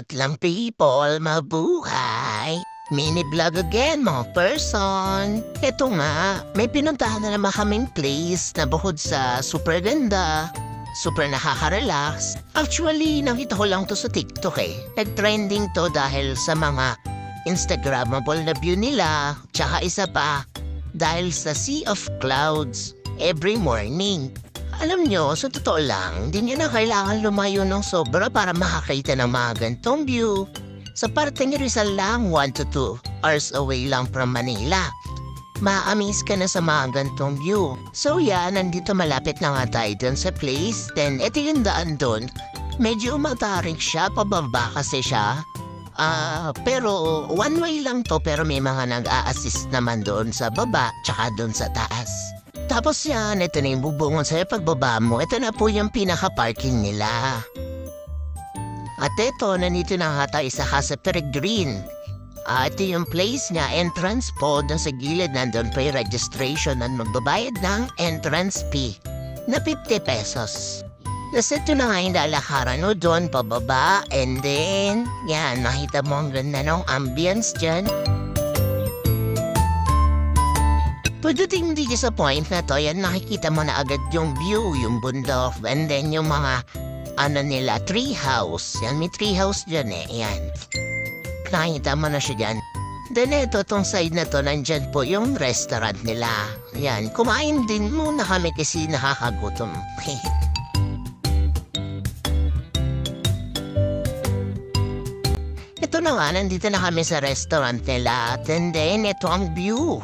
What lang people, mabuhay. Mini vlog again mga person. Eto nga, may pinuntahan na naman kaming place na bukod sa super ganda, super nakaka-relax. Actually, nakita ko lang to sa TikTok eh. Nag-trending to dahil sa mga Instagrammable na view nila. Tsaka isa pa, dahil sa sea of clouds every morning. Alam nyo, sa totoo lang, hindi nyo na kailangan lumayo ng sobra para makakita ng mga gantong view. Sa parteng Rizal lang, 1 to 2 hours away lang from Manila. Ma-amaze ka na sa mga gantong view. So yan, nandito malapit na nga tayo dun sa place. Then, eto yung daan dun. Medyo matarik siya, pababa kasi siya. Pero one way lang to, pero may mga nag-a-assist naman doon sa baba, tsaka doon sa taas. Tapos yan, ito na yung bubungon sa'yo pagbaba mo. Ito na po yung pinaka-parking nila. At ito, nandito na nga tayo sa Casa Peregrine. Ito yung place niya, entrance po. Doon sa gilid, nandun pa yung registration at magbabayad ng entrance fee na 50 pesos. Tapos ito na nga yung lalakaran mo doon pababa. And then, yan, makita mo ang ganda ng ambience dyan. Pagdating dito sa point na to, yan nakikita mo na agad yung view, yung bundok, and then yung mga, nila, tree house. Yan, may tree house dyan eh, yan. Nakikita mo na siya dyan. Then ito, tong side na to, nandyan po yung restaurant nila. Yan, kumain din muna kami kasi nakakagutom. Ito na nga, nandito na kami sa restaurant nila. And then, ito ang view.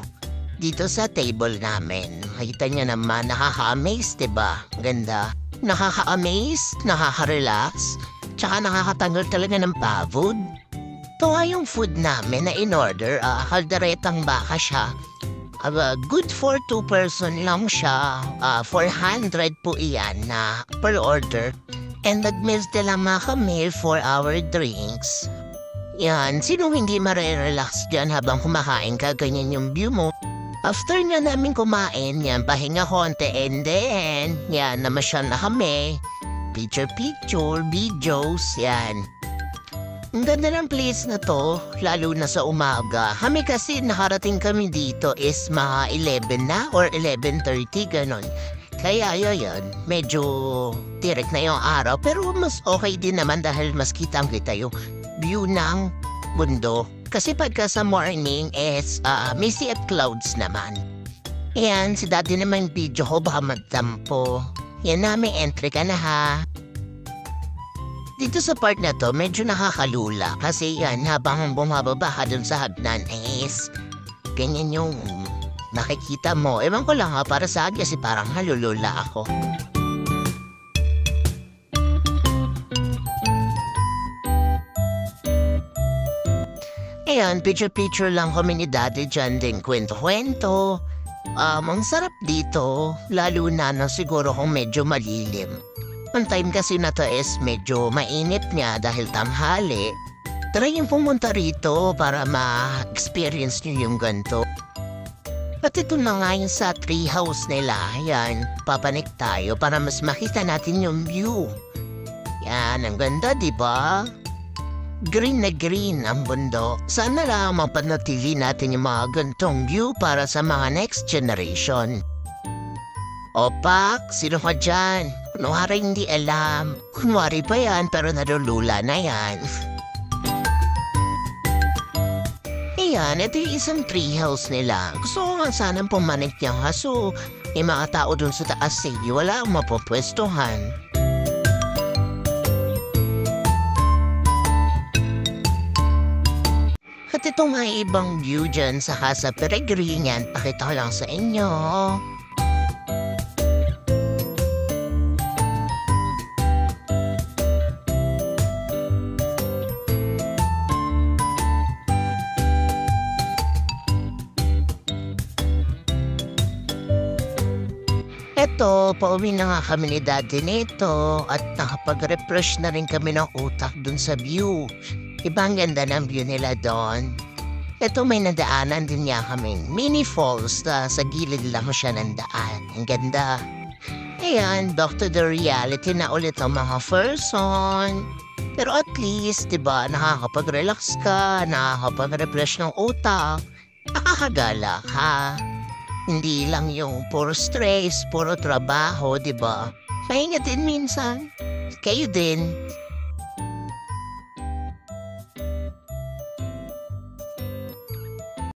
Dito sa table namin. Makita niyo naman, nakaka-amaze, diba? Ganda. Nakaka-amaze, nakaka-relax, tsaka nakakatanggal talaga ng pagod. Ito nga yung food namin na in-order. Kalderetang baka siya. Good for 2 person lang siya. 400 po iyan na per order. And nag-meals nila kami for our drinks. Yan, sino hindi marerelax dyan habang kumakain ka, ganyan yung view mo. After nga namin kumain, yan, pahinga konti, and then, yan, namasyal na kami. Picture, videos, yan. Ang ganda ng place na to, lalo na sa umaga. Kami kasi nakarating kami dito is mga 11 na or 11:30, ganon. Kaya yun, medyo direct na yung araw, pero mas okay din naman dahil mas kitang-kita yung view ng bundok. Kasi pagka sa morning is may sea of clouds naman. Yan, si daddy naman video ko baka magtampo. Yan na, may entry ka na ha. Dito sa part na to, medyo nakakalula. Kasi yan, habang bumababa ka dun sa hagdan is ganyan yung nakikita mo. Ewan ko lang ha, para sa akin kasi parang halulula ako. Ayan, picture lang kami ni daddy dyan din, kwento-kwento. Ang sarap dito, lalo na siguro kung medyo malilim. Ang time kasi na to is medyo mainit niya dahil tanghali. Try yung pumunta rito para ma-experience nyo yung ganito. At ito na nga yung sa tree house nila. Ayan, papanik tayo para mas makita natin yung view. Yan, ang ganda, diba? Green na green ang bundok. Sana lang mapanatili natin yung mga gantong view para sa mga next generation. Opak, sino ka dyan? Kunwari hindi alam. Kunwari pa yan pero nalulula na yan. Ayan, ito yung isang treehouse nila. Gusto ko nga sanang pumanik niya kaso may mga tao dun sa taas wala ang mapupwestuhan. At ito nga ibang view dyan sa Casa Peregrine, yan, pakita ko lang sa inyo. Eto, pauwi na nga kami ni daddy nito at nakapag-refresh na rin kami ng utak dun sa view. Ibang ganda ng view nila doon. Ito may nadaanan din niya kaming mini falls na sa gilid lang siya ng daan. Ang ganda. ayan, back to the reality na ulit ang mga person. Pero at least, di ba, nakakapag-relax ka, nakakapag-refresh ng utak, nakakagala ka. Hindi lang yung puro stress, puro trabaho, di ba? Pahinga din minsan. Kayo din.